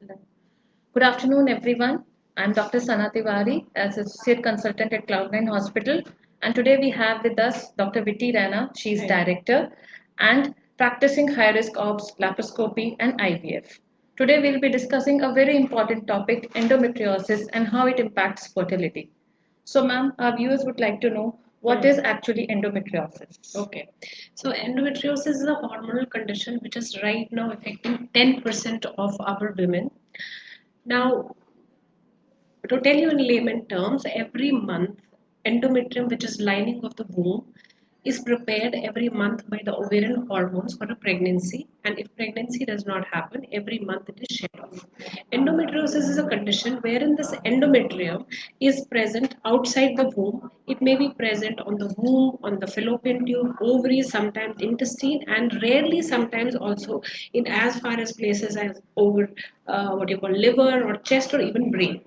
Excellent. Good afternoon, everyone. I'm Dr. Sana Tiwari, as Associate Consultant at Cloud9 Hospital. And today we have with us Dr. Viti Rana. She's Director and practicing high risk ops, laparoscopy, and IVF. Today we'll be discussing a very important topic endometriosis and how it impacts fertility. So, ma'am, our viewers would like to know what is actually endometriosis? Okay, so endometriosis is a hormonal condition which is right now affecting 10% of our women. Now, to tell you in layman terms, every month, endometrium, which is lining of the womb, is prepared every month by the ovarian hormones for a pregnancy. And if pregnancy does not happen, every month it is shed off. Endometriosis is a condition wherein this endometrium is present outside the womb. It may be present on the womb, on the fallopian tube, ovaries, sometimes intestine, and rarely sometimes also in as far as places as over what you call liver or chest or even brain.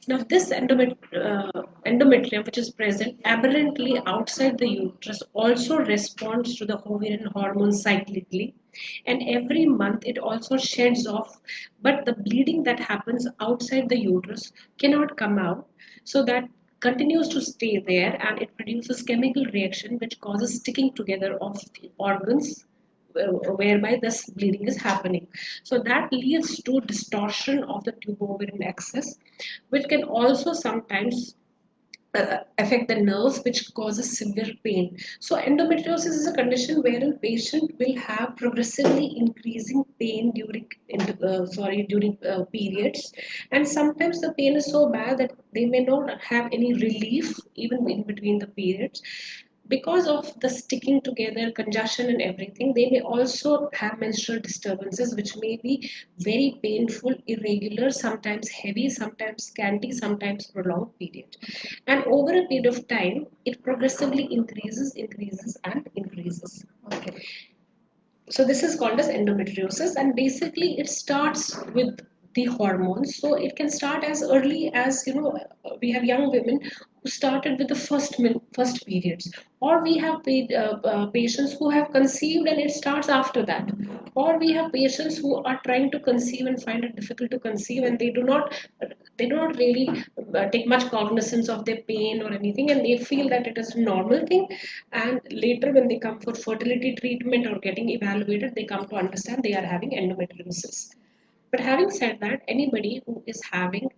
Now, this endometrium, which is present aberrantly outside the uterus, also responds to the ovarian hormone cyclically, and every month it also sheds off. But the bleeding that happens outside the uterus cannot come out, so that continues to stay there, and it produces chemical reaction which causes sticking together of the organs whereby this bleeding is happening. So that leads to distortion of the tubo-ovarian axis, which can also sometimes affect the nerves, which causes severe pain. So endometriosis is a condition wherein patient will have progressively increasing pain during periods, and sometimes the pain is so bad that they may not have any relief even in between the periods. Because of the sticking together, congestion, and everything, they may also have menstrual disturbances, which may be very painful, irregular, sometimes heavy, sometimes scanty, sometimes prolonged period. And over a period of time, it progressively increases, and increases. Okay. So this is called as endometriosis, and basically it starts with the hormones. So it can start as early as we have young women who started with the first periods, or we have patients who have conceived and it starts after that, or we have patients who are trying to conceive and find it difficult to conceive, and they do not really take much cognizance of their pain or anything, and they feel that it is a normal thing. And later, when they come for fertility treatment or getting evaluated, they come to understand they are having endometriosis. But having said that, anybody who is having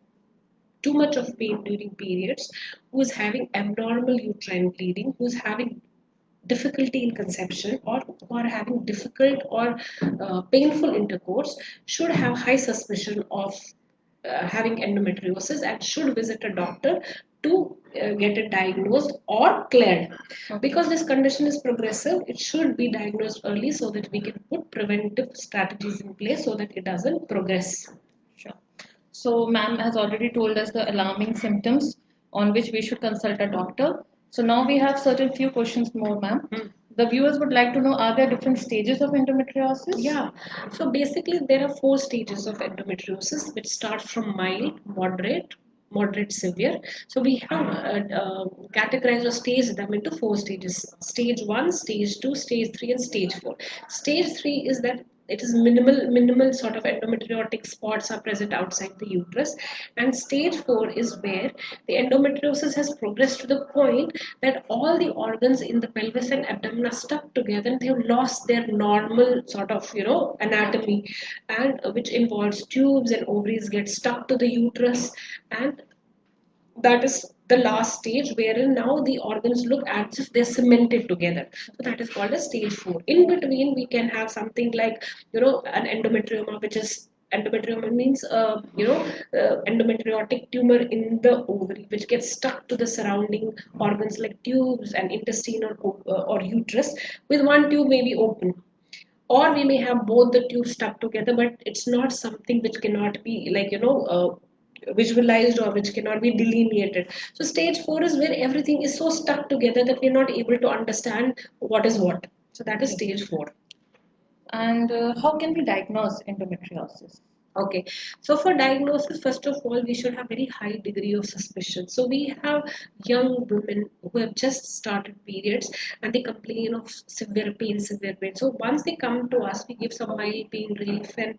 too much of pain during periods, who is having abnormal uterine bleeding, who is having difficulty in conception, or who are having difficult or painful intercourse, should have high suspicion of having endometriosis and should visit a doctor to get it diagnosed or cleared. Because this condition is progressive, it should be diagnosed early so that we can put preventive strategies in place so that it doesn't progress. Sure. So, ma'am has already told us the alarming symptoms on which we should consult a doctor. So now we have certain few questions more, ma'am. Hmm. The viewers would like to know, are there different stages of endometriosis? Yeah, so basically there are four stages of endometriosis, which start from mild, moderate, severe. So we have categorized or staged them into four stages: stage one, stage two, stage three, and stage four. Stage three is that it is minimal sort of endometriotic spots are present outside the uterus, and stage four is where the endometriosis has progressed to the point that all the organs in the pelvis and abdomen are stuck together, and they have lost their normal sort of anatomy, and which involves tubes and ovaries get stuck to the uterus, and that is the last stage wherein now the organs look as if they're cemented together. So that is called a stage four. In between, we can have something like an endometrioma, which is endometrioma means endometriotic tumor in the ovary, which gets stuck to the surrounding organs like tubes and intestine or uterus, with one tube may be open, or we may have both the tubes stuck together, but it's not something which cannot be visualized or which cannot be delineated. So stage four is where everything is so stuck together that we're not able to understand what is what. So that is Okay. stage four. And how can we diagnose endometriosis? Okay, so for diagnosis, first of all, we should have very high degree of suspicion. So we have young women who have just started periods and they complain of severe pain, severe pain. So once they come to us, we give some mild pain relief, and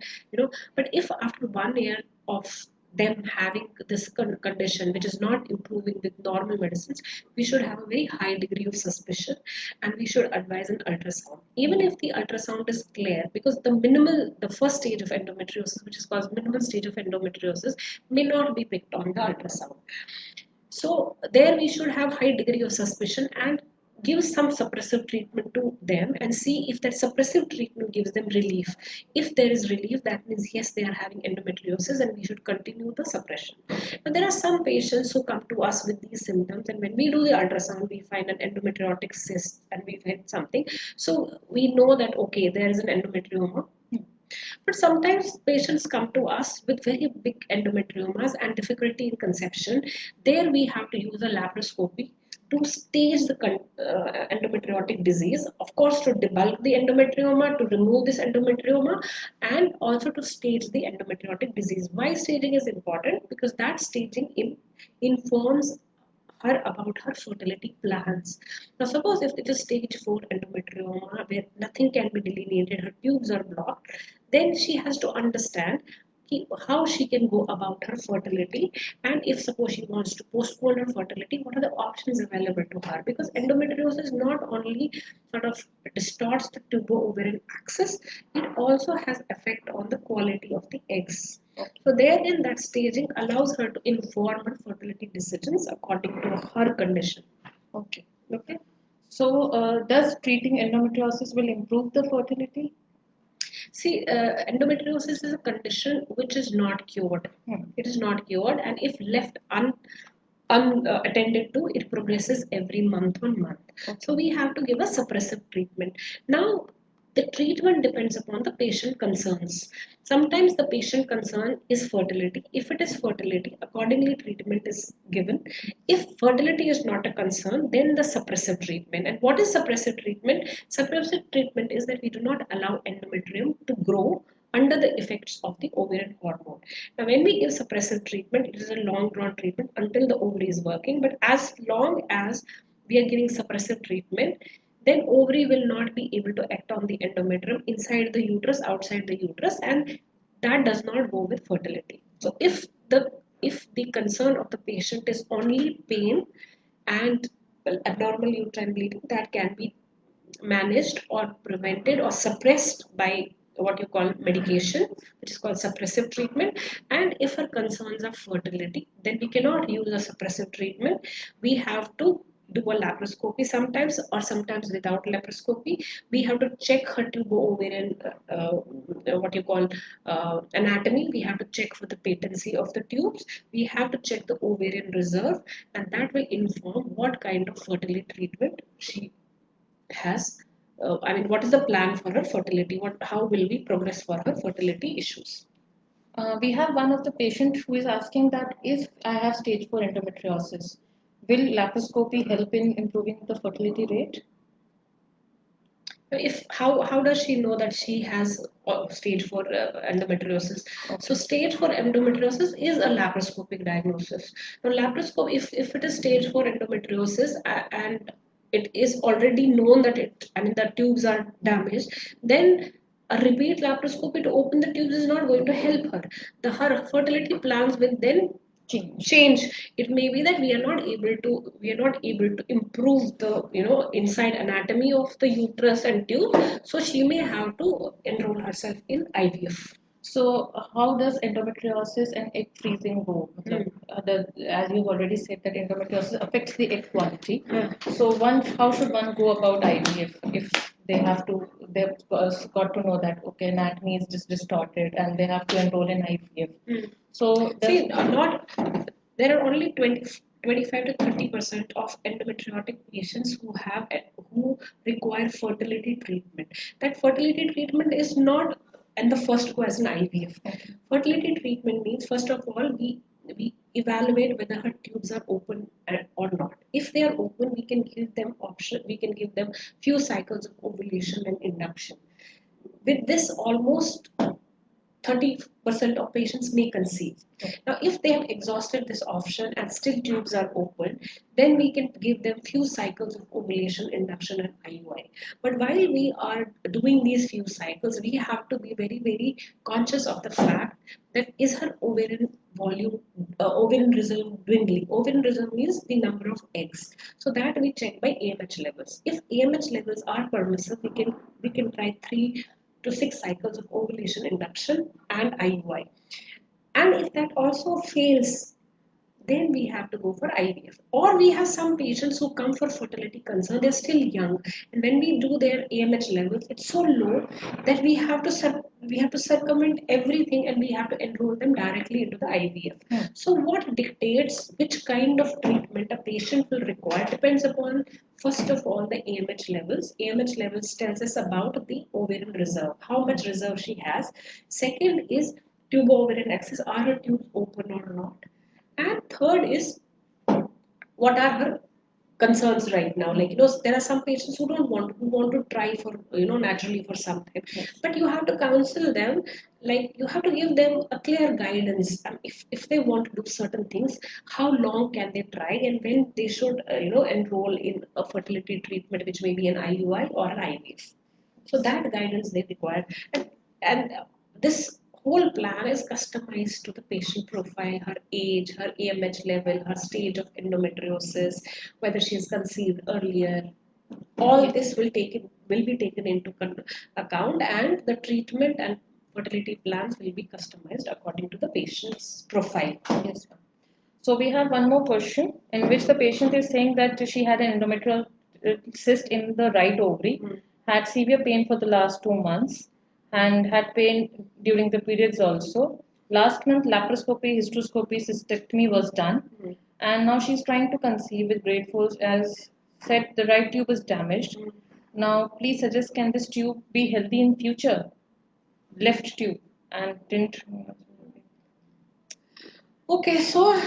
but if after 1 year of them having this condition which is not improving with normal medicines, we should have a very high degree of suspicion and we should advise an ultrasound. Even if the ultrasound is clear, because the first stage of endometriosis, which is called minimal stage of endometriosis, may not be picked on the ultrasound. So there we should have high degree of suspicion and give some suppressive treatment to them and see if that suppressive treatment gives them relief. If there is relief, that means yes, they are having endometriosis and we should continue the suppression. But there are some patients who come to us with these symptoms, and when we do the ultrasound, we find an endometriotic cyst and we find something. So we know that okay, there is an endometrioma. But sometimes patients come to us with very big endometriomas and difficulty in conception. There we have to use a laparoscopy to stage the endometriotic disease, of course, to debulk the endometrioma, to remove this endometrioma, and also to stage the endometriotic disease. Why staging is important? Because that staging informs her about her fertility plans. Now, suppose if it is stage 4 endometrioma where nothing can be delineated, her tubes are blocked, then she has to understand how she can go about her fertility, and if suppose she wants to postpone her fertility, what are the options available to her, because endometriosis not only sort of distorts the tubo-ovarian axis, it also has effect on the quality of the eggs. So therein that staging allows her to inform her fertility decisions according to her condition. Okay. Okay. So, does treating endometriosis will improve the fertility? See, endometriosis is a condition which is not cured. It is not cured, and if left unattended to, it progresses every month on month. So we have to give a suppressive treatment. Now, the treatment depends upon the patient concerns. Sometimes the patient concern is fertility. If it is fertility, accordingly treatment is given. If fertility is not a concern, then the suppressive treatment. And what is suppressive treatment? Suppressive treatment is that we do not allow endometrium to grow under the effects of the ovarian hormone. Now, when we give suppressive treatment, it is a long drawn treatment until the ovary is working. But as long as we are giving suppressive treatment, then ovary will not be able to act on the endometrium inside the uterus, outside the uterus, and that does not go with fertility. So if the concern of the patient is only pain and abnormal uterine bleeding, that can be managed or prevented or suppressed by what you call medication, which is called suppressive treatment. And if her concerns are fertility, then we cannot use a suppressive treatment. We have to do a laparoscopy sometimes, or sometimes without laparoscopy. We have to check her tubo-ovarian, what you call anatomy. We have to check for the patency of the tubes. We have to check the ovarian reserve, and that will inform what kind of fertility treatment she has. I mean, what is the plan for her fertility? How will we progress for her fertility issues? We have one of the patient who is asking that if I have stage 4 endometriosis, will laparoscopy help in improving the fertility rate? If how does she know that she has stage 4 endometriosis? So stage 4 endometriosis is a laparoscopic diagnosis. Now laparoscopy, if it is stage 4 endometriosis and it is already known that the tubes are damaged, then a repeat laparoscopy to open the tubes is not going to help her. Her fertility plans will then change. It may be that we are not able to improve the inside anatomy of the uterus and tube, so she may have to enroll herself in IVF. So, how does endometriosis and egg freezing go? As you've already said, that endometriosis affects the egg quality. So, how should one go about IVF if they've got to know that okay, anatomy is just distorted and they have to enroll in IVF. So, See, not there are only 25 to 30% of endometriotic patients who require fertility treatment. That fertility treatment is not and the first go as an IVF. Fertility treatment means first of all we evaluate whether her tubes are open or not. If they are open, we can give them option. We can give them few cycles of ovulation and induction. With this, almost 30% of patients may conceive. Now, if they have exhausted this option and still tubes are open, then we can give them few cycles of ovulation, induction, and IUI. But while we are doing these few cycles, we have to be very, very conscious of the fact that is her ovarian volume, ovarian reserve dwindling. Ovarian reserve means the number of eggs. So that we check by AMH levels. If AMH levels are permissive, we can try 3 to 6 cycles of ovulation, induction, and IUI. And if that also fails, then we have to go for IVF. Or we have some patients who come for fertility concern, they're still young. And when we do their AMH levels, it's so low that we have to circumvent everything and we have to enroll them directly into the IVF. So what dictates which kind of treatment a patient will require depends upon, first of all, the AMH levels. AMH levels tells us about the ovarian reserve, how much reserve she has. Second is tubo-ovarian axis, are her tubes open or not? And third is what are her concerns right now? Like, there are some patients who want to try for, naturally for some time. But you have to counsel them, like you have to give them a clear guidance. If they want to do certain things, how long can they try and when they should, enroll in a fertility treatment, which may be an IUI or an IVF. So that guidance they require. And this whole plan is customized to the patient profile, her age, her AMH level, her stage of endometriosis, whether she is conceived earlier. All this will be taken into account, and the treatment and fertility plans will be customized according to the patient's profile. Yes, ma'am. So we have one more question in which the patient is saying that she had an endometrial cyst in the right ovary, had severe pain for the last 2 months, and had pain during the periods also. Last month, laparoscopy, hysteroscopy, cystectomy was done, and now she's trying to conceive with great force. As said, the right tube is damaged. Now, please suggest, can this tube be healthy in future? Left tube and didn't. Okay, so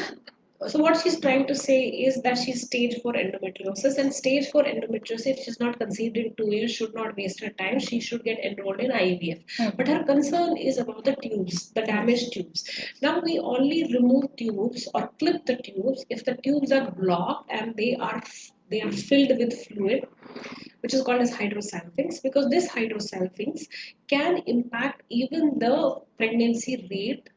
what she's trying to say is that she's stage 4 endometriosis, and stage 4 endometriosis, if she's not conceived in 2 years, should not waste her time. She should get enrolled in IVF. But her concern is about the tubes, the damaged tubes. Now we only remove tubes or clip the tubes if the tubes are blocked and they are filled with fluid, which is called as hydrosalpinx, because this hydrosalpinx can impact even the pregnancy rate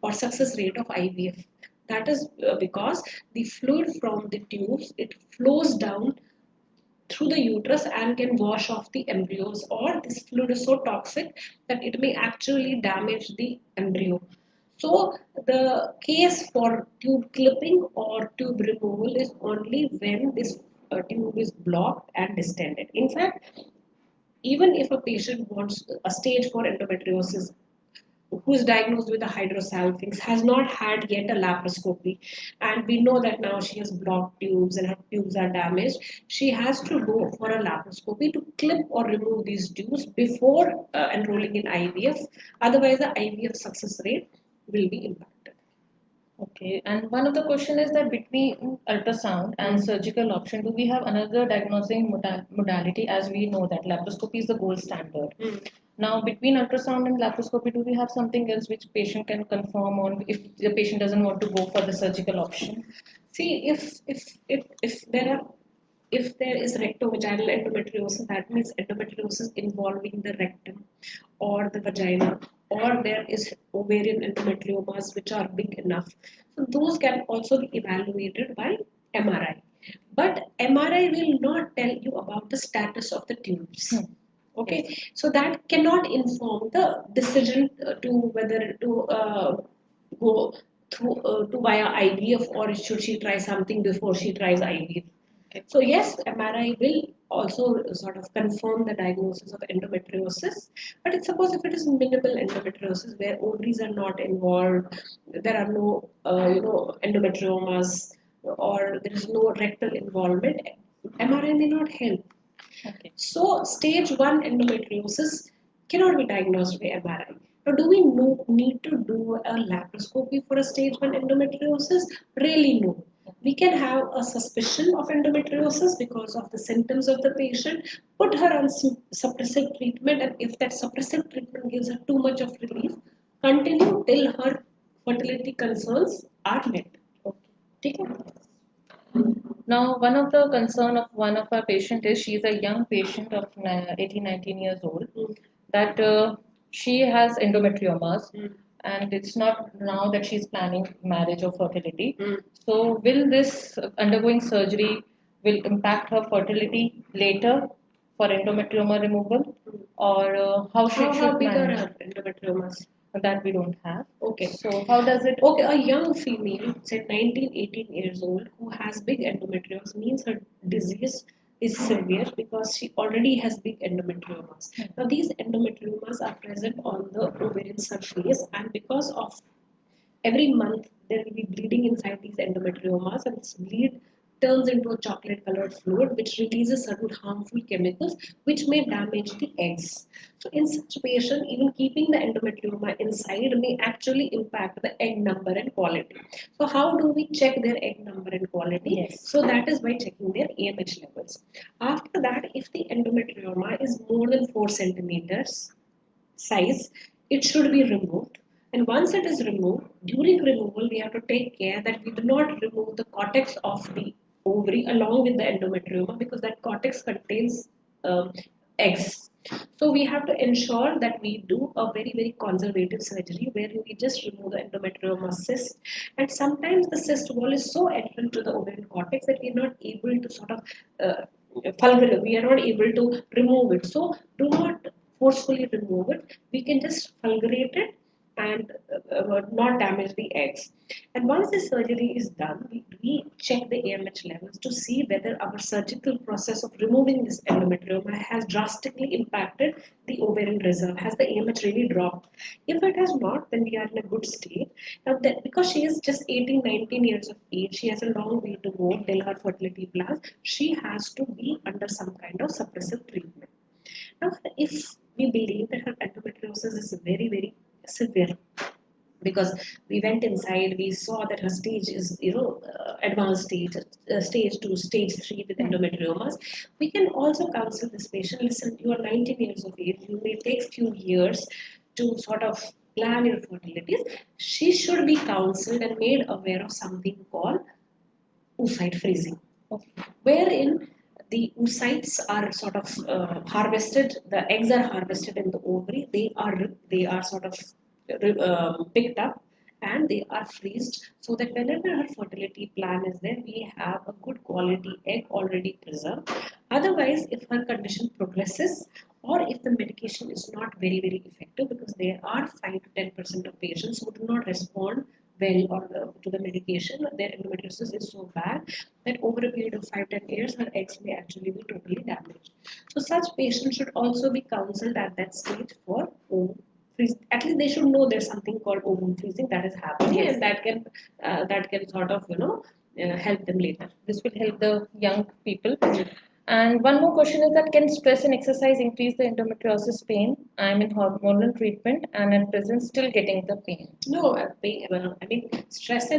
or success rate of IVF. That is because the fluid from the tubes, it flows down through the uterus and can wash off the embryos, or this fluid is so toxic that it may actually damage the embryo. So the case for tube clipping or tube removal is only when this tube is blocked and distended. In fact, even if a patient wants a stage 4 endometriosis, who is diagnosed with a hydrosalpinx, has not had yet a laparoscopy, and we know that now she has blocked tubes and her tubes are damaged, she has to go for a laparoscopy to clip or remove these tubes before enrolling in IVF. Otherwise, the IVF success rate will be impacted. Okay, and one of the question is that between ultrasound and surgical option, do we have another diagnosing modality? As we know that laparoscopy is the gold standard. Now, between ultrasound and laparoscopy, do we have something else which patient can confirm on if the patient doesn't want to go for the surgical option? See, if there is rectovaginal endometriosis, that means endometriosis involving the rectum or the vagina, or there is ovarian endometriomas which are big enough. So those can also be evaluated by MRI. But MRI will not tell you about the status of the tubes. Okay, so that cannot inform the decision to whether to go through to via IVF, or should she try something before she tries IVF. So yes, MRI will also sort of confirm the diagnosis of endometriosis. But suppose if it is minimal endometriosis where ovaries are not involved, there are no endometriomas, or there is no rectal involvement, MRI may not help. Okay. So stage 1 endometriosis cannot be diagnosed by MRI. Now, do we need to do a laparoscopy for a stage 1 endometriosis? Really, no. We can have a suspicion of endometriosis because of the symptoms of the patient, put her on suppressive treatment, and if that suppressive treatment gives her too much of relief, continue till her fertility concerns are met. Okay. ठीक है? Now, one of the concern of one of our patient is she's a young patient of 18, 19 years old, Mm. that she has endometriomas, Mm. and it's not now that she's planning marriage or fertility. Mm. So, will this undergoing surgery will impact her fertility later for endometrioma removal, or how she How should big are manage? her endometriomas? That we don't have. Okay. So, how does it? Okay, a young female, say 19, 18 years old, who has big endometriosis means her disease is severe because she already has big endometriomas. Now, these endometriomas are present on the ovarian surface, and because of every month there will be bleeding inside these endometriomas, and this bleed turns into a chocolate colored fluid which releases certain harmful chemicals which may damage the eggs. So in such patient, even keeping the endometrioma inside may actually impact the egg number and quality. So how do we check their egg number and quality? Yes. So that is by checking their AMH levels. After that, if the endometrioma is more than 4 centimeters size, it should be removed. And once it is removed, during removal, we have to take care that we do not remove the cortex of the ovary along with the endometrioma, because that cortex contains eggs. So we have to ensure that we do a very, very conservative surgery where we just remove the endometrioma cyst. And sometimes the cyst wall is so adherent to the ovarian cortex that we are not able to sort of we are not able to remove it. So do not forcefully remove it. We can just fulgurate it and not damage the eggs. And once the surgery is done, we check the AMH levels to see whether our surgical process of removing this endometrioma has drastically impacted the ovarian reserve. Has the AMH really dropped? If it has not, then we are in a good state. Now, that, because she is just 18, 19 years of age, she has a long way to go till her fertility plans. She has to be under some kind of suppressive treatment. Now, if we believe that her endometriosis is very, very severe, because we went inside, we saw that her stage is, advanced stage, stage 2, stage 3 with endometriomas, we can also counsel this patient, listen, you are 19 years of age, you may take few years to sort of plan your fertility. She should be counseled and made aware of something called oocyte freezing, wherein the oocytes are sort of harvested. The eggs are harvested in the ovary. They are sort of picked up and they are freezed, so that whenever her fertility plan is there, we have a good quality egg already preserved. Otherwise, if her condition progresses or if the medication is not very, very effective, because there are 5 to 10% of patients who do not respond well or to the medication, their endometriosis is so bad that over a period of 5 10 years, her eggs may actually be totally damaged. So such patients should also be counseled at that stage for ovum freeze. At least they should know there's something called ovum freezing that is happening, Yes. and that can sort of help them later. This will help the young people. And one more question is that can stress and exercise increase the endometriosis pain? I'm in hormonal treatment and at present still getting the pain. No, I mean, stress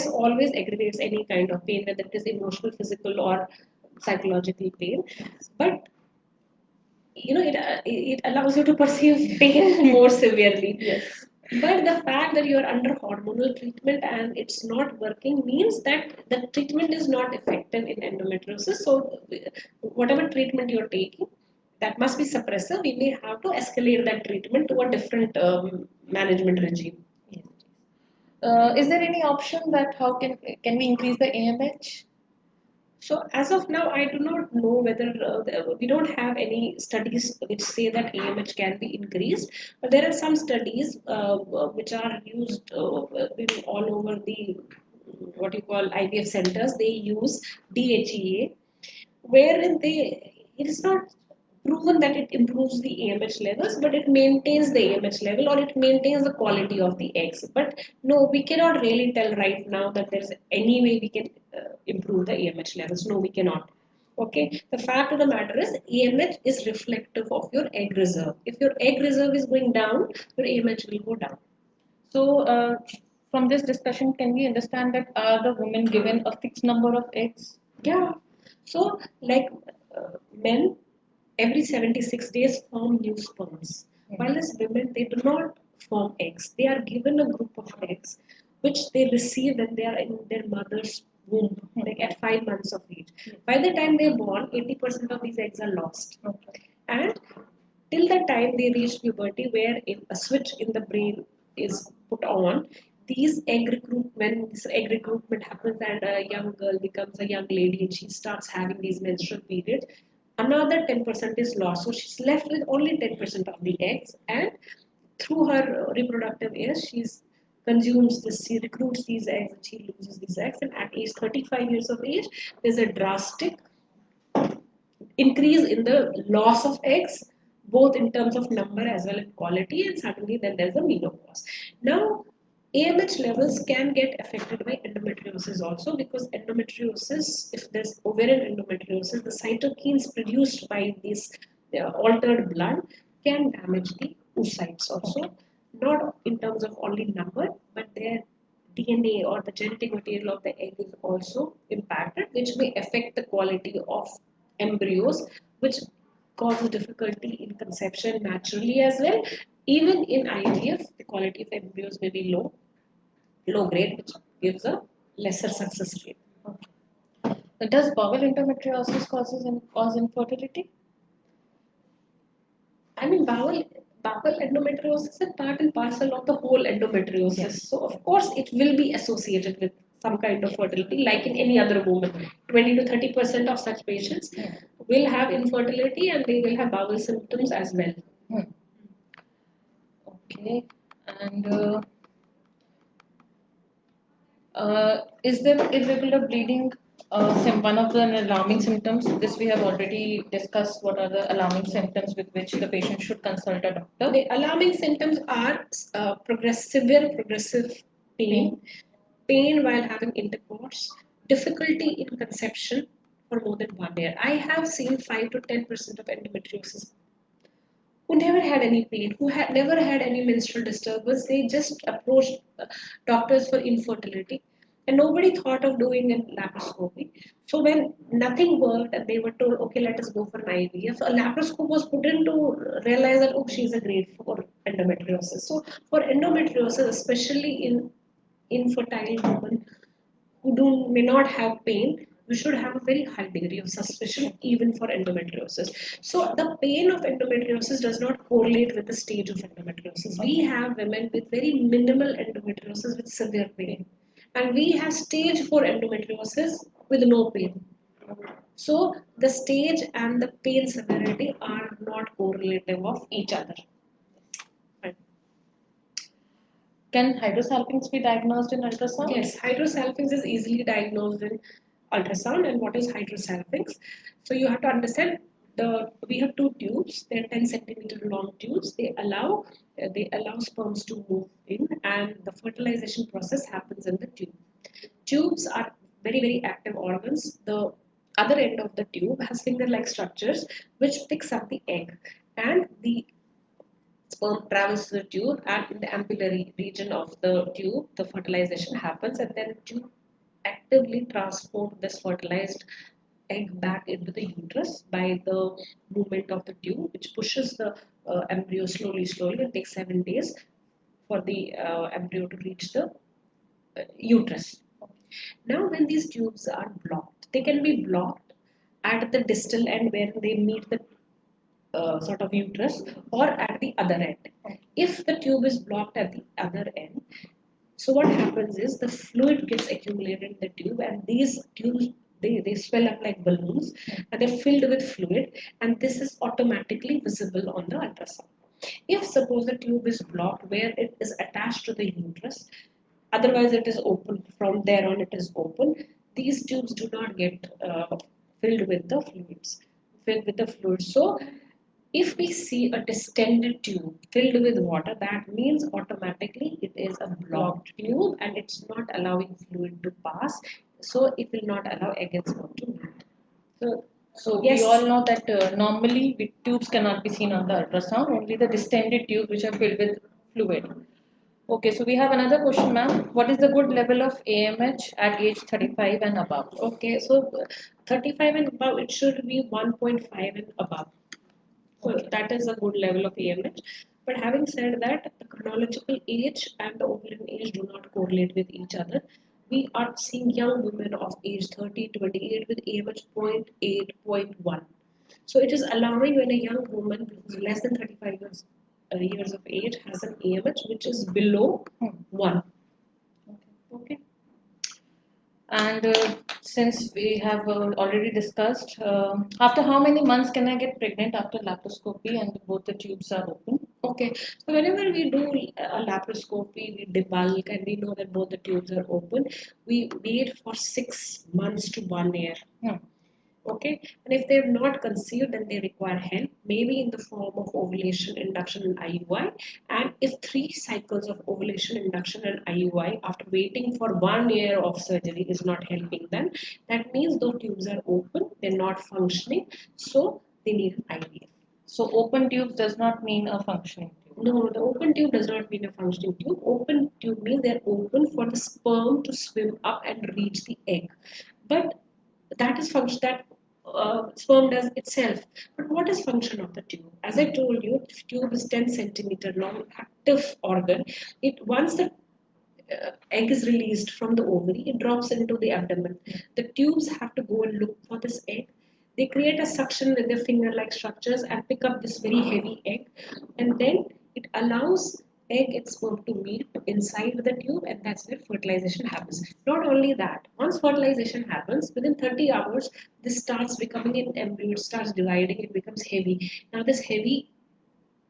always aggravates any kind of pain, whether it is emotional, physical, or psychological pain. But it allows you to perceive pain more severely. Yes. But the fact that you are under hormonal treatment and it's not working means that the treatment is not effective in endometriosis. So, whatever treatment you're taking, that must be suppressive. We may have to escalate that treatment to a different management regime. Yes. Is there any option that how can we increase the AMH? So as of now, I do not know whether we don't have any studies which say that AMH can be increased, but there are some studies which are used all over the what you call IVF centers. They use DHEA, wherein it is not proven that it improves the AMH levels, but it maintains the AMH level or it maintains the quality of the eggs. But no, we cannot really tell right now that there's any way we can improve the AMH levels. No, we cannot. Okay, the fact of the matter is AMH is reflective of your egg reserve. If your egg reserve is going down, your AMH will go down. So, from this discussion, can we understand that are the women given a fixed number of eggs? Yeah. So, like men, every 76 days form new sperms. While as women, they do not form eggs. They are given a group of eggs which they receive when they are in their mother's womb, like at 5 months of age. By the time they're born, 80% of these eggs are lost. Okay. And till the time they reach puberty, where a switch in the brain is put on, when this egg recruitment happens and a young girl becomes a young lady and she starts having these menstrual periods, another 10% is lost. So she's left with only 10% of the eggs, and through her reproductive years, she recruits these eggs and she loses these eggs. And at age 35 years of age, there's a drastic increase in the loss of eggs, both in terms of number as well as quality, and suddenly then there's a menopause. Now, AMH levels can get affected by endometriosis also, because endometriosis, if there's ovarian endometriosis, the cytokines produced by this altered blood can damage the oocytes also, not in terms of only number, but their DNA or the genetic material of the egg is also impacted, which may affect the quality of embryos, which causes difficulty in conception naturally as well. Even in IVF, the quality of embryos may be low grade, which gives a lesser success rate. Does bowel endometriosis cause infertility? I mean, bowel endometriosis is part and parcel of the whole endometriosis. Yes. So, of course, it will be associated with some kind of fertility, like in any other woman. 20 to 30% of such patients will have infertility and they will have bowel symptoms as well. Okay. And is there irregular bleeding one of the alarming symptoms? This we have already discussed. What are the alarming symptoms with which the patient should consult a doctor? The alarming symptoms are severe progressive pain while having intercourse, difficulty in conception for more than 1 year. I have seen 5 to 10% of endometriosis who never had any pain, who had never had any menstrual disturbance. They just approached doctors for infertility, and nobody thought of doing a laparoscopy. So when nothing worked, and they were told, okay, let us go for an IVF. So a laparoscope was put in to realize that, oh, she's a grade 4 endometriosis. So for endometriosis, especially in infertile women who may not have pain, we should have a very high degree of suspicion even for endometriosis. So the pain of endometriosis does not correlate with the stage of endometriosis. We have women with very minimal endometriosis with severe pain, and we have stage 4 endometriosis with no pain. So the stage and the pain severity are not correlative of each other. Can hydrosalpinx be diagnosed in ultrasound? Yes, hydrosalpinx is easily diagnosed in ultrasound. And what is hydrosalpinx? So you have to understand we have two tubes. They're 10 centimeter long tubes. They allow sperms to move in, and the fertilization process happens in the tube. Tubes are very very active organs. The other end of the tube has finger-like structures which picks up the egg, and the sperm travels the tube, and in the ampullary region of the tube, the fertilization happens, and then the tube actively transport this fertilized egg back into the uterus by the movement of the tube, which pushes the embryo slowly, slowly. It takes 7 days for the embryo to reach the uterus. Now, when these tubes are blocked, they can be blocked at the distal end where they meet the sort of uterus, or at the other end. If the tube is blocked at the other end, so what happens is the fluid gets accumulated in the tube, and these tubes they swell up like balloons, and they're filled with fluid, and this is automatically visible on the ultrasound. If suppose the tube is blocked where it is attached to the uterus, otherwise it is open, from there on it is open, these tubes do not get filled with the fluids. So if we see a distended tube filled with water, that means automatically it is a blocked tube and it's not allowing fluid to pass. So it will not allow egg and sperm to meet. So Yes. we all know that normally tubes cannot be seen on the ultrasound, only the distended tubes which are filled with fluid. Okay, so we have another question, ma'am. What is the good level of AMH at age 35 and above? Okay, so 35 and above, it should be 1.5 and above. So that is a good level of AMH. But having said that, the chronological age and the ovarian age do not correlate with each other. We are seeing young women of age 30, 28 with AMH 0.8, 0.1. So it is allowing when a young woman who is less than 35 years of age has an AMH which is below 1. Okay. And since we have already discussed, after how many months can I get pregnant after laparoscopy and both the tubes are open? Okay, so whenever we do a laparoscopy, we debulk and we know that both the tubes are open, we wait for 6 months to 1 year. Okay, and if they have not conceived, then they require help, maybe in the form of ovulation, induction, and IUI. And if 3 cycles of ovulation, induction, and IUI after waiting for 1 year of surgery is not helping them, that means those tubes are open, they're not functioning, so they need an IVF. So open tubes does not mean a functioning tube. No, the open tube does not mean a functioning tube. Open tube means they're open for the sperm to swim up and reach the egg. But that is function that sperm does itself. But what is function of the tube? As I told you, the tube is 10 centimeter long, active organ. It once the egg is released from the ovary, it drops into the abdomen. The tubes have to go and look for this egg. They create a suction with their finger-like structures and pick up this very heavy egg, and then it allows egg and sperm to meet inside the tube, and that's where fertilization happens. Not only that, once fertilization happens, within 30 hours, this starts becoming an embryo, it starts dividing, it becomes heavy. Now, this heavy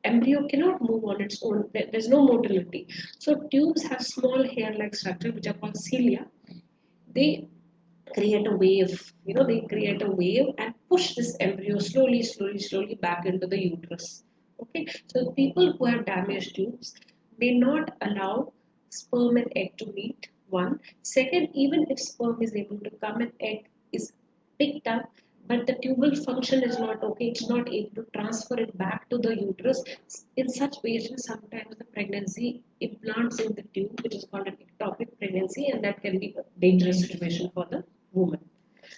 embryo cannot move on its own. There's no motility. So tubes have small hair-like structure which are called cilia. They create a wave. They create a wave and push this embryo slowly, slowly, slowly back into the uterus. Okay. So people who have damaged tubes may not allow sperm and egg to meet. One. Second, even if sperm is able to come and egg is picked up, but the tubal function is not okay, it's not able to transfer it back to the uterus. In such patients, sometimes the pregnancy implants in the tube, which is called an ectopic pregnancy, and that can be a dangerous situation for the woman.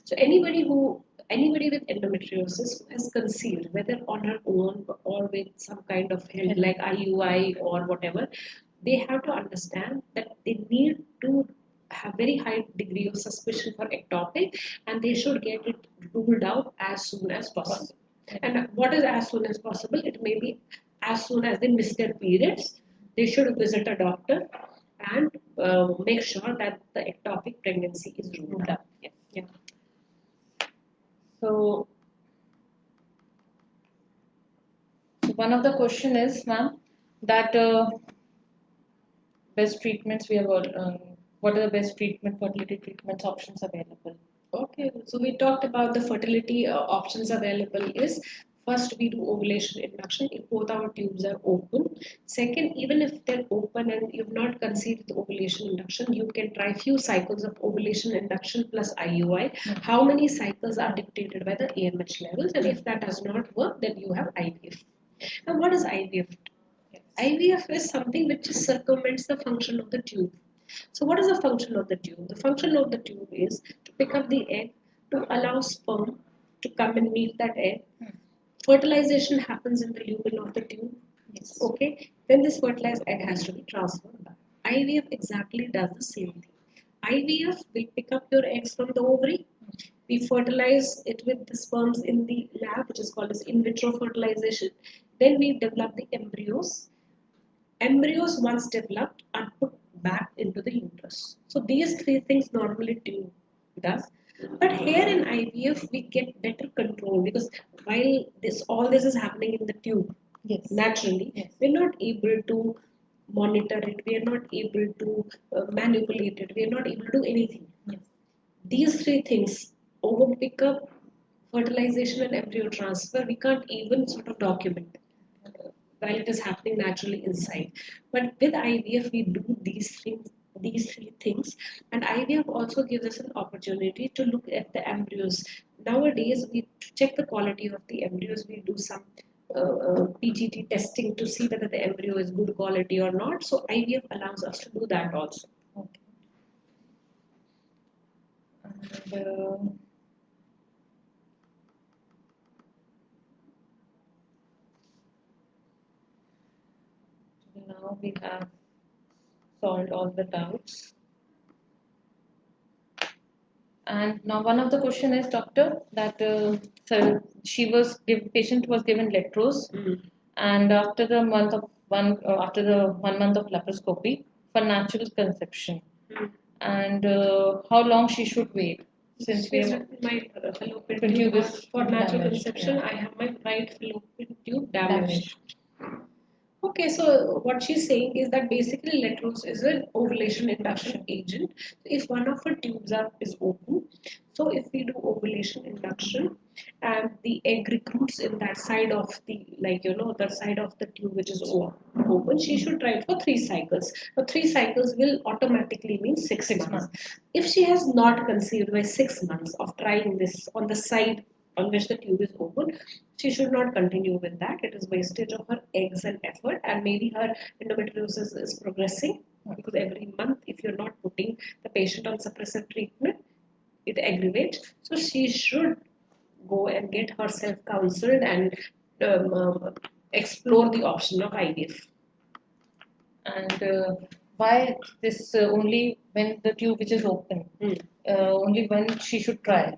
So anybody with endometriosis who has conceived, whether on her own or with some kind of help like IUI or whatever, they have to understand that they need to have very high degree of suspicion for ectopic, and they should get it ruled out as soon as possible. And what is as soon as possible? It may be as soon as they miss their periods. They should visit a doctor and make sure that the ectopic pregnancy is ruled out. Yeah. Yeah. So one of the question is, ma'am, that best treatments we have all, what are the best fertility treatments options available? Okay, so we talked about the fertility options available is first we do ovulation induction if both our tubes are open. Second, even if they're open and you've not conceived the ovulation induction, you can try few cycles of ovulation induction plus IUI. How many cycles are dictated by the AMH levels, and if that does not work, then you have IVF. Now, what is IVF? IVF is something which circumvents the function of the tube. So, what is the function of the tube? The function of the tube is to pick up the egg, to allow sperm to come and meet that egg. Fertilization happens in the lumen of the tube. Yes. Okay. Then this fertilized egg has to be transferred back. IVF exactly does the same thing. IVF will pick up your eggs from the ovary. We fertilize it with the sperms in the lab, which is called as in vitro fertilization. Then we develop the embryos. Embryos, once developed, are put back into the uterus. So these three things normally tube does. But here in IVF, we get better control because while all this is happening in the tube, Yes. naturally, Yes. we're not able to monitor it. We are not able to manipulate it. We are not able to do anything. Yes. These three things, ovum pickup, fertilization, and embryo transfer, we can't even sort of document while it is happening naturally inside. But with IVF, we do these three things, and IVF also gives us an opportunity to look at the embryos. Nowadays, we check the quality of the embryos. We do some PGT testing to see whether the embryo is good quality or not. So IVF allows us to do that also. Okay. And, Now we have solved all the doubts. And now one of the question is, doctor, that so patient was given letrose, and after the after the 1 month of laparoscopy for natural conception, and how long she should wait, since we She's have written my fallopian tube tube is for natural damaged, conception. yeah. I have my right fallopian tube damaged. damaged. Okay, so what she's saying is that basically letrose is an ovulation induction agent. If one of her tubes is open, so if we do ovulation induction and the egg recruits in that side of the, like, the side of the tube which is open, she should try it for 3 cycles. Now 3 cycles will automatically mean 6 months. If she has not conceived by 6 months of trying this on the side on which the tube is open, she should not continue with that. It is wastage of her eggs and effort, and maybe her endometriosis is progressing because every month, if you're not putting the patient on suppressive treatment, it aggravates. So she should go and get herself counseled and explore the option of IVF. And why this only when the tube which is open, only when she should try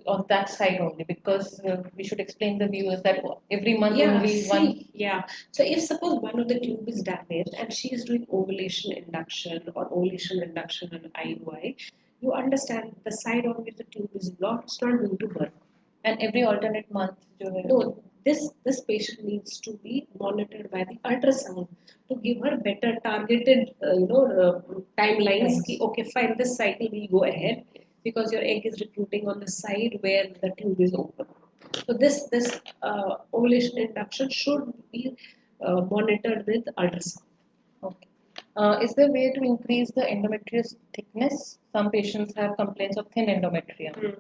on that side only, because we should explain the viewers that every month only one. Yeah. So if suppose one of the tube is damaged and she is doing ovulation induction or ovulation induction and IUI, you understand the side on which the tube is blocked, it's not going to work. And every alternate month, No, this patient needs to be monitored by the ultrasound to give her better targeted, timelines. Ki, okay, fine, this cycle will go ahead because your egg is recruiting on the side where the tube is open. So this ovulation induction should be monitored with ultrasound. Okay. Is there a way to increase the endometrius thickness? Some patients have complaints of thin endometrium.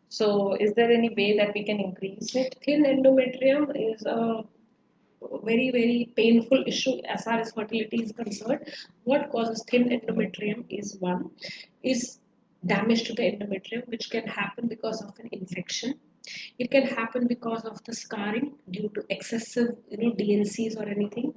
So, is there any way that we can increase it? Thin endometrium is a very, very painful issue as far as fertility is concerned. What causes thin endometrium is damage to the endometrium, which can happen because of an infection. It can happen because of the scarring due to excessive, DNCs or anything.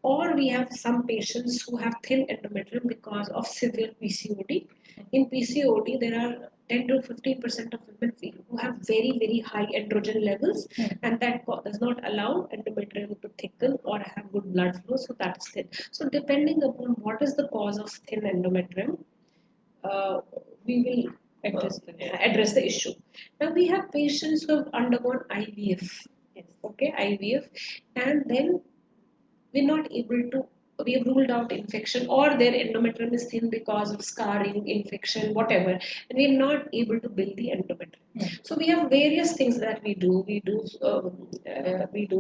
Or we have some patients who have thin endometrium because of severe PCOD. In PCOD, there are 10 to 15% of women who have very, very high androgen levels, and that does not allow endometrium to thicken or have good blood flow, so that's thin. So, depending upon what is the cause of thin endometrium, we will address the issue. Now, we have patients who have undergone IVF. Yes. Okay, IVF, and then we're not able to, we have ruled out infection or their endometrium is thin because of scarring, infection, whatever, and we're not able to build the endometrium. So we have various things that we do. We do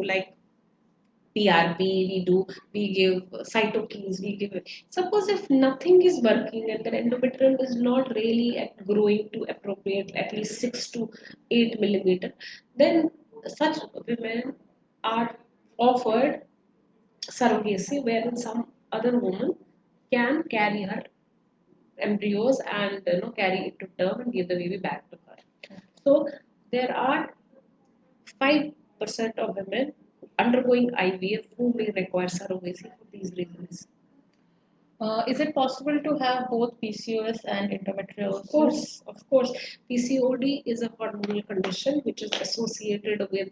like PRP, we give cytokines, we give. Suppose if nothing is working and the endometrium is not really growing to appropriate at least 6 to 8 millimeter, then such women are offered surrogacy, wherein some other woman can carry her embryos and carry it to term and give the baby back to her. So there are 5% of women undergoing IVF who may require surrogacy for these reasons. Is it possible to have both PCOS and endometriosis? Of course. PCOD is a hormonal condition which is associated with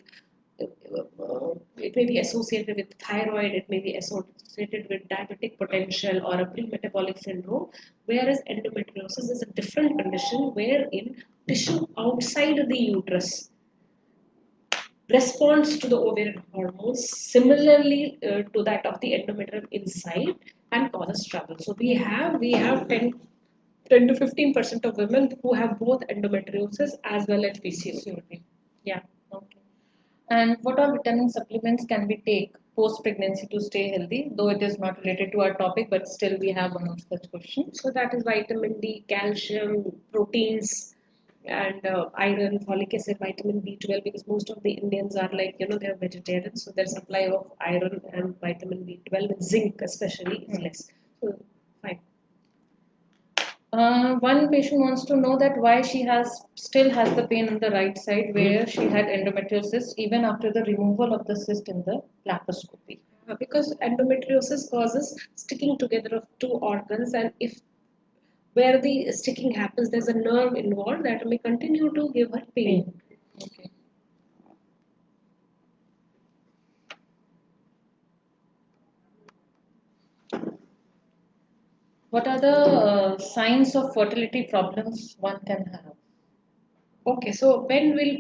it may be associated with thyroid, it may be associated with diabetic potential or a pre-metabolic syndrome, whereas endometriosis is a different condition wherein tissue outside the uterus responds to the ovarian hormones similarly to that of the endometrium inside and causes trouble. So we have 10 to 15% of women who have both endometriosis as well as PCOD. Yeah. Okay. And what all vitamin supplements can we take post pregnancy to stay healthy? Though it is not related to our topic, but still we have one of such questions. So that is vitamin D, calcium, proteins, and iron, folic acid, vitamin B12, because most of the Indians are like, they're vegetarians, so their supply of iron and vitamin B12 and zinc especially is less. So, fine. One patient wants to know that why she still has the pain on the right side where she had endometriosis even after the removal of the cyst in the laparoscopy. Because endometriosis causes sticking together of two organs, and if where the sticking happens, there's a nerve involved that may continue to give her pain. Okay. What are the signs of fertility problems one can have? Okay, so when will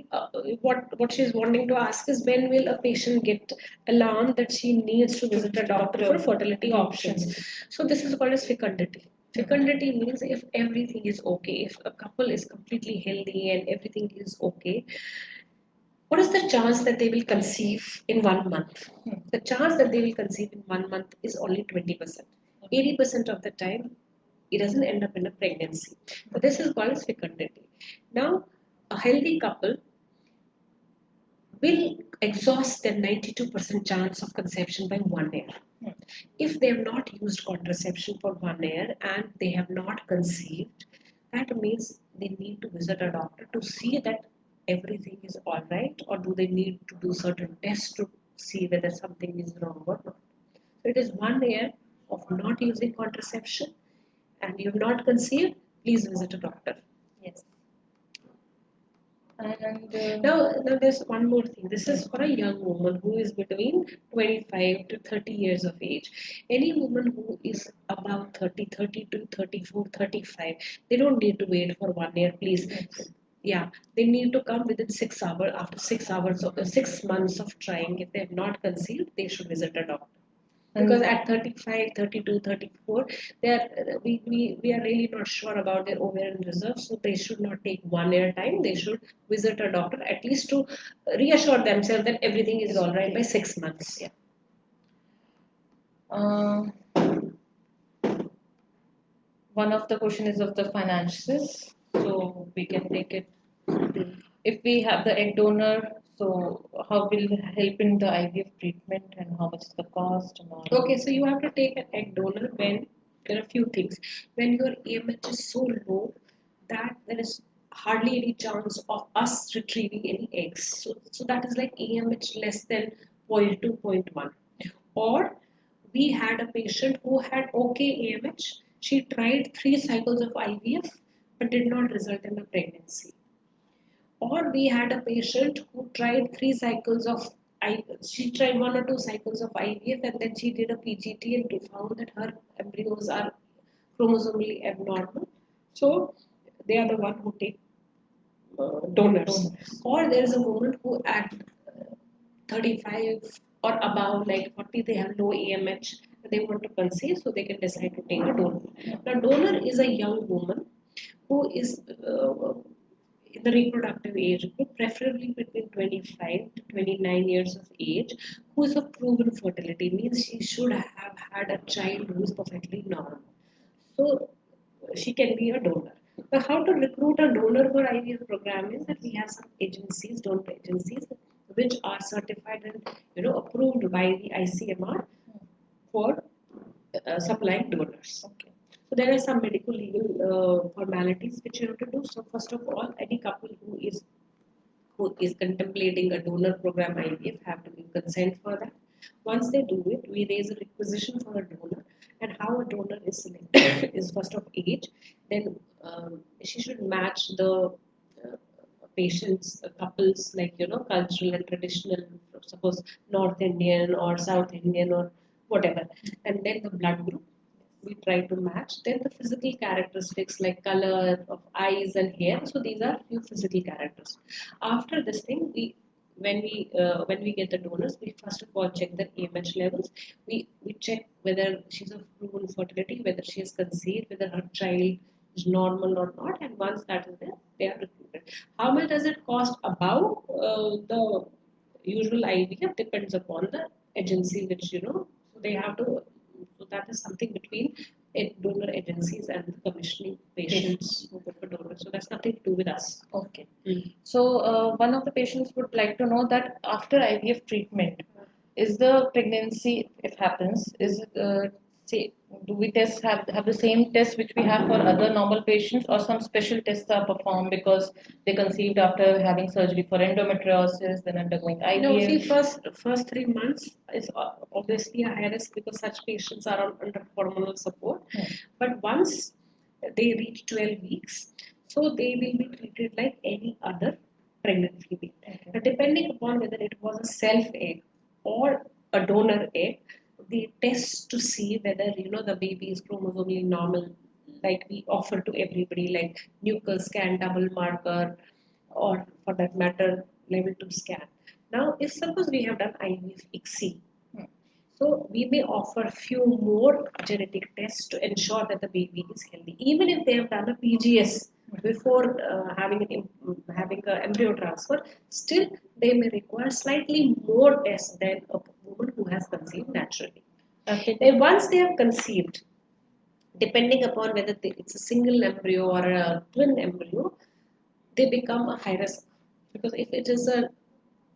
what she's wanting to ask is when will a patient get alarmed that she needs to visit a doctor for fertility options? So this is called as fecundity. Fecundity means if everything is okay, if a couple is completely healthy and everything is okay, what is the chance that they will conceive in 1 month? The chance that they will conceive in 1 month is only 20%. 80% of the time, it doesn't end up in a pregnancy. So this is called as fecundity. Now, a healthy couple will exhaust their 92% chance of conception by 1 year. If they have not used contraception for 1 year and they have not conceived, that means they need to visit a doctor to see that everything is all right, or do they need to do certain tests to see whether something is wrong or not. So it is 1 year of not using contraception and you have not conceived, please visit a doctor. Yes. And Now there's one more thing. This is for a young woman who is between 25 to 30 years of age. Any woman who is about 30, 32, 34, 35, they don't need to wait for 1 year, please. Yeah, they need to come within 6 hours. After 6 hours or 6 months of trying, if they have not conceived, they should visit a doctor. Because at 35, 32, 34, they are, we are really not sure about their ovarian reserve, so they should not take 1 year time. They should visit a doctor at least to reassure themselves that everything is all right by 6 months. Yeah. uh, one of the question is of the finances, so we can take it. If we have the egg donor, so how will it help in the IVF treatment and how much is the cost and all? Okay, so you have to take an egg donor when there are a few things. When your AMH is so low that there is hardly any chance of us retrieving any eggs. So that is like AMH less than zero point 0.2, 0.1. Or we had a patient who had okay AMH. She tried 3 cycles of IVF but did not result in a pregnancy. Or we had a patient who tried 3 cycles of she tried 1 or 2 cycles of IVF and then she did a PGT and found that her embryos are chromosomally abnormal. So they are the one who take donors. Or there is a woman who at 35 or above, like 40, they have low AMH, they want to conceive, so they can decide to take a donor. Now, donor is a young woman who is in the reproductive age group, preferably between 25 to 29 years of age, who is of proven fertility, means she should have had a child who is perfectly normal. So she can be a donor. Now, how to recruit a donor for IVF program is that we have some agencies, donor agencies, which are certified and approved by the ICMR for supplying donors. Okay. So there are some medical legal formalities which you have to do. So first of all, any couple who is contemplating a donor program IVF have to give consent for that. Once they do it, we raise a requisition for a donor. And how a donor is selected is first of age, then she should match the patients, couples, like cultural and traditional, suppose North Indian or South Indian or whatever, and then the blood group we try to match. Then the physical characteristics like color of eyes and hair. So these are few physical characters. After this thing, when we get the donors, we first of all check their AMH levels. We check whether she's of proven fertility, whether she has conceived, whether her child is normal or not, and once that is there, they are recruited. How much does it cost? About the usual IVF depends upon the agency which so they have to. So that is something between donor agencies and the commissioning patients who go for donors. So that's nothing to do with us. Okay. So one of the patients would like to know that after IVF treatment, is the pregnancy, if happens, is it say do we have the same test which we have for other normal patients, or some special tests are performed because they conceived after having surgery for endometriosis, then undergoing No, see, IVF? first 3 months is obviously a high risk because such patients are under hormonal support. Hmm. But once they reach 12 weeks, so they will be treated like any other pregnant female. Okay. But depending upon whether it was a self egg or a donor egg, they test to see whether the baby is chromosomally normal, like we offer to everybody, like nucleus scan, double marker, or for that matter, level 2 scan. Now, if suppose we have done IVF ICSI, Hmm. so we may offer few more genetic tests to ensure that the baby is healthy. Even if they have done a PGS before having an embryo transfer, still they may require slightly more tests than a woman who has conceived naturally. Okay. Then once they have conceived, depending upon whether it's a single embryo or a twin embryo, they become a high risk, because if it is a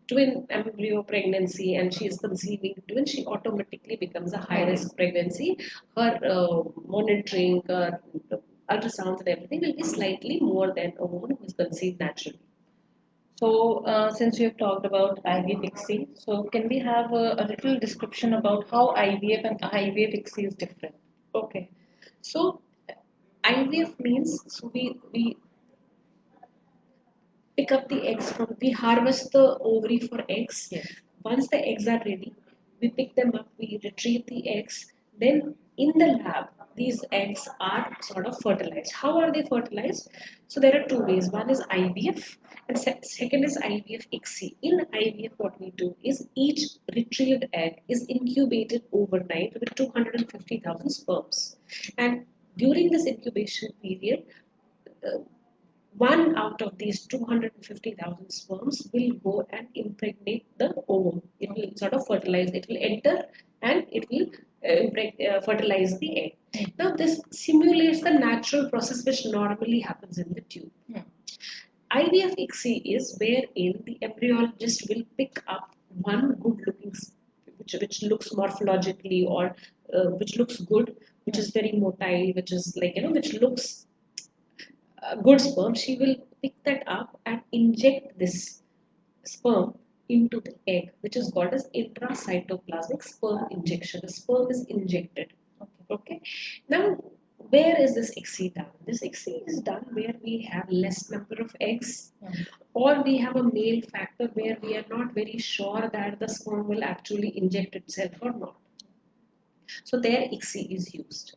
twin embryo pregnancy and she is conceiving twin, she automatically becomes a high risk pregnancy. Her monitoring, ultrasounds and everything will be slightly more than a woman who is conceived naturally. So, since you have talked about IVF ICSI, so can we have a little description about how IVF and IVF ICSI is different? Okay, so IVF means, so we pick up the eggs from, we harvest the ovary for eggs. Yes. Once the eggs are ready, we pick them up, we retrieve the eggs. Then in the lab, these eggs are sort of fertilized. How are they fertilized? So there are two ways. One is IVF, and second is IVF ICSI. In IVF, what we do is each retrieved egg is incubated overnight with 250,000 sperms. And during this incubation period, uh, one out of these 250,000 sperms will go and impregnate the ovum. It will sort of fertilize, it will enter and it will fertilize the egg. Now, this simulates the natural process which normally happens in the tube. Hmm. IVF ICSI is wherein the embryologist will pick up one good looking, which looks morphologically or which looks good, which is very motile, which is like, which looks good sperm, she will pick that up and inject this sperm into the egg, which is called as intracytoplasmic sperm injection. The sperm is injected. Okay. Now, where is this ICSI done? This ICSI is done where we have less number of eggs, or we have a male factor where we are not very sure that the sperm will actually inject itself or not. So there ICSI is used.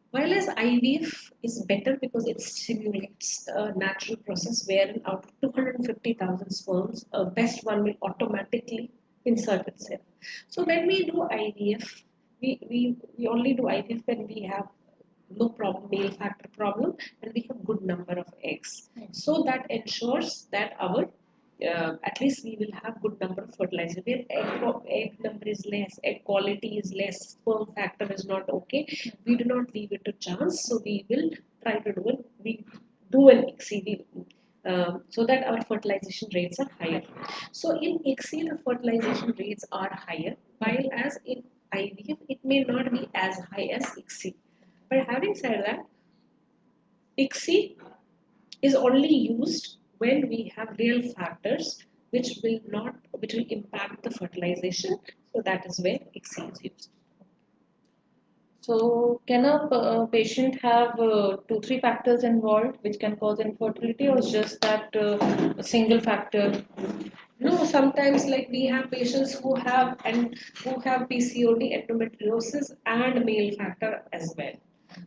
While as IVF is better because it simulates a natural process wherein out of 250,000 sperms, a best one will automatically insert itself. So when we do IVF, we only do IVF when we have no problem, male factor problem, and we have good number of eggs. So that ensures that our at least we will have good number of fertilizer. Where egg number is less, egg quality is less, sperm factor is not okay, we do not leave it to chance. So we will try to do an ICSI, so that our fertilization rates are higher. So in ICSI, the fertilization rates are higher, while as in IVF, it may not be as high as ICSI. But having said that, ICSI is only used when we have real factors which will impact the fertilization. So that is where ICSI is used. So, can a patient have two, three factors involved which can cause infertility, or just that a single factor? No, sometimes like we have patients who have PCOD, endometriosis, and male factor as well.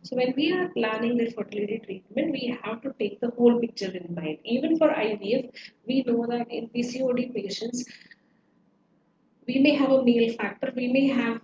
So when we are planning the fertility treatment, we have to take the whole picture in mind. Even for IVF, we know that in PCOD patients, we may have a male factor, we may have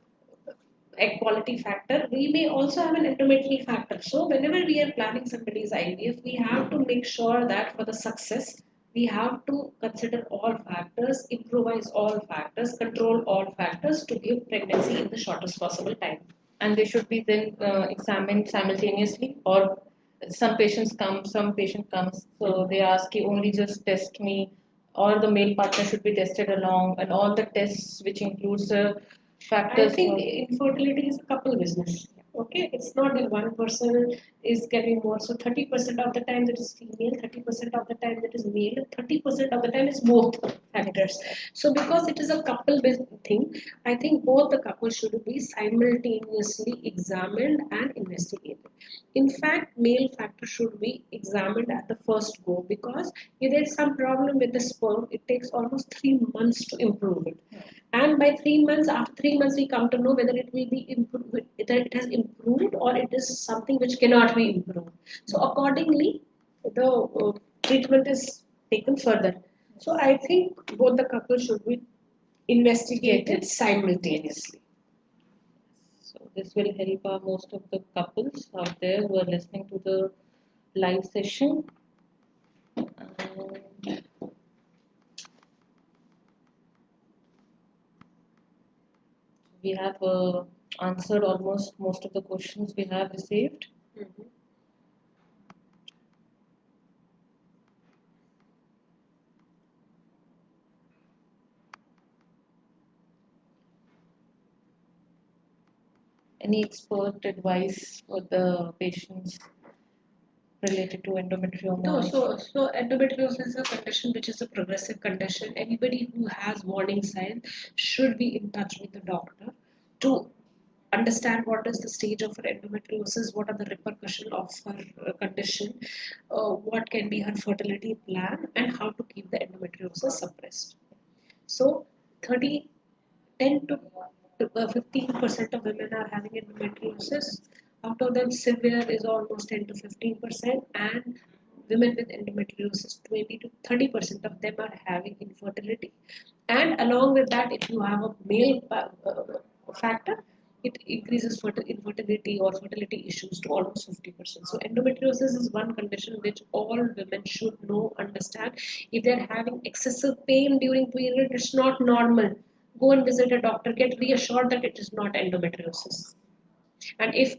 egg quality factor, we may also have an endometrial factor. So whenever we are planning somebody's IVF, we have to make sure that for the success, we have to consider all factors, improvise all factors, control all factors to give pregnancy in the shortest possible time. And they should be then examined simultaneously, or some patients come, some patient comes, so they ask you only just test me, or the male partner should be tested along, and all the tests which includes I factors. think infertility is a couple business. Okay, it's not that one person is getting more. So 30% of the time it is female, 30% of the time it is male, and 30% of the time it's both factors. So because it is a couple-based thing, I think both the couples should be simultaneously examined and investigated. In fact, male factor should be examined at the first go because if there is some problem with the sperm, it takes almost 3 months to improve it. And by 3 months, after 3 months, we come to know whether it will be improved, whether it has improved or it is something which cannot be improved. So accordingly, the treatment is taken further. So I think both the couples should be investigated simultaneously. So this will help most of the couples out there who are listening to the live session. And we have answered almost most of the questions we have received. Mhm. Any expert advice for the patients related to endometrioma? No, so endometriosis is a condition which is a progressive condition. Anybody who has warning signs should be in touch with the doctor to understand what is the stage of her endometriosis, what are the repercussions of her condition, what can be her fertility plan, and how to keep the endometriosis suppressed. So, 30, 10 to 15% of women are having endometriosis. Out of them, severe is almost 10 to 15%, and women with endometriosis, 20 to 30% of them are having infertility. And along with that, if you have a male factor, it increases infertility or fertility issues to almost 50%. So endometriosis is one condition which all women should know, understand. If they're having excessive pain during period, it's not normal. Go and visit a doctor. Get reassured that it is not endometriosis. And if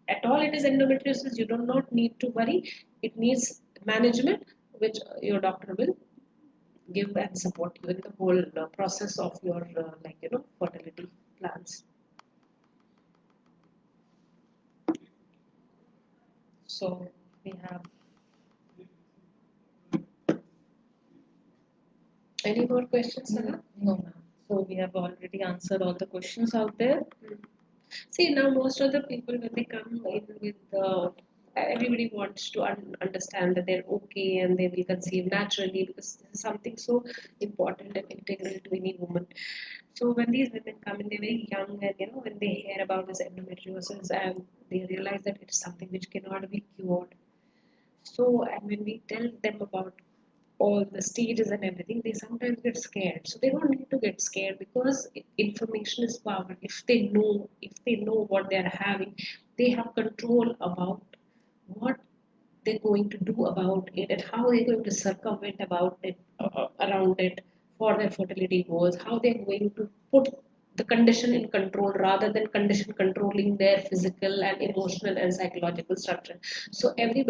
at all it is endometriosis, you do not need to worry. It needs management, which your doctor will give and support you in the whole process of your fertility plans. So we have Any more questions, Sana? no, ma'am. So we have already answered all the questions out there. See, now most of the people when they come in with everybody wants to understand that they're okay and they will conceive naturally because this is something so important and integral to any woman. So when these women come in, they're very young, and when they hear about this endometriosis and they realize that it is something which cannot be cured. So, and when we tell them about all the stages and everything, they sometimes get scared. So they don't need to get scared because information is power. If they know what they are having, they have control about what they're going to do about it and how they're going to circumvent about it around it for their fertility goals, how they're going to put the condition in control rather than condition controlling their physical and emotional and psychological structure. So every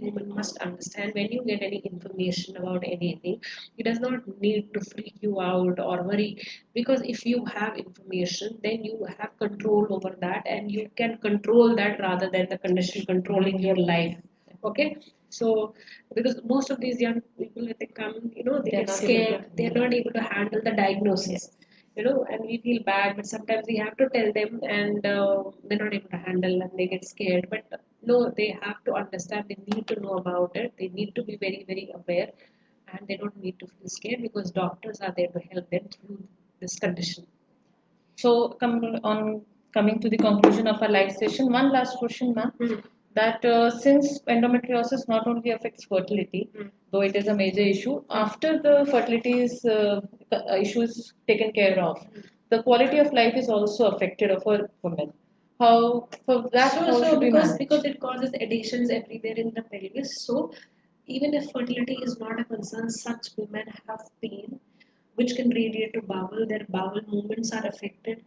woman must understand when you get any information about anything, it does not need to freak you out or worry, because if you have information, then you have control over that and you can control that rather than the condition controlling your life. Okay, so because most of these young people when they come, they They're get not able scared, to they're not able to handle the diagnosis, and we feel bad, but sometimes we have to tell them, and they're not able to handle and they get scared. But no, they have to understand, they need to know about it, they need to be very very aware, and they don't need to feel scared because doctors are there to help them through this condition. So coming to the conclusion of our live session, one last question, ma'am. Hmm. That since endometriosis not only affects fertility, Hmm. though it is a major issue, after the fertility issue is taken care of, the quality of life is also affected of a woman. How for that? So, How so should we manage? because it causes adhesions everywhere in the pelvis. So, even if fertility is not a concern, such women have pain, which can radiate to bowel. Their bowel movements are affected.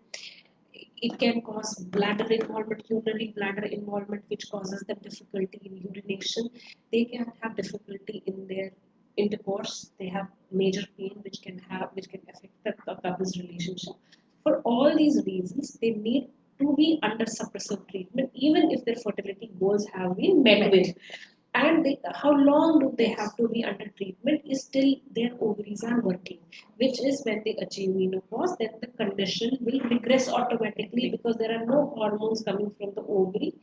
It can cause bladder involvement, urinary bladder involvement, which causes them difficulty in urination. They can have difficulty in their intercourse. They have major pain, which can affect the couple's relationship. For all these reasons, they need to be under suppressive treatment, even if their fertility goals have been met with. And how long do they have to be under treatment is till their ovaries are working, which is when they achieve menopause, then the condition will regress automatically because there are no hormones coming from the ovary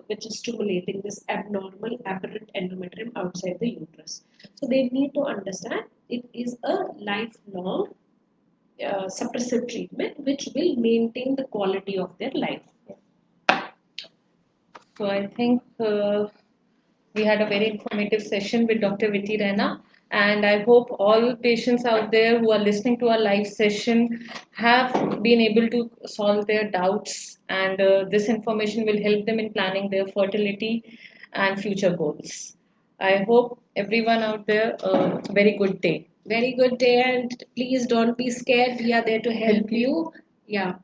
which is stimulating this abnormal aberrant endometrium outside the uterus. So they need to understand it is a lifelong suppressive treatment which will maintain the quality of their life. So I think we had a very informative session with Dr. Viti Rana, and I hope all patients out there who are listening to our live session have been able to solve their doubts, and this information will help them in planning their fertility and future goals. I hope everyone out there a very good day. Very good day, and please don't be scared. We are there to help you. Yeah,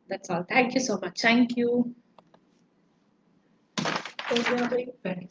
that's all. Thank you so much. Thank you. So we are very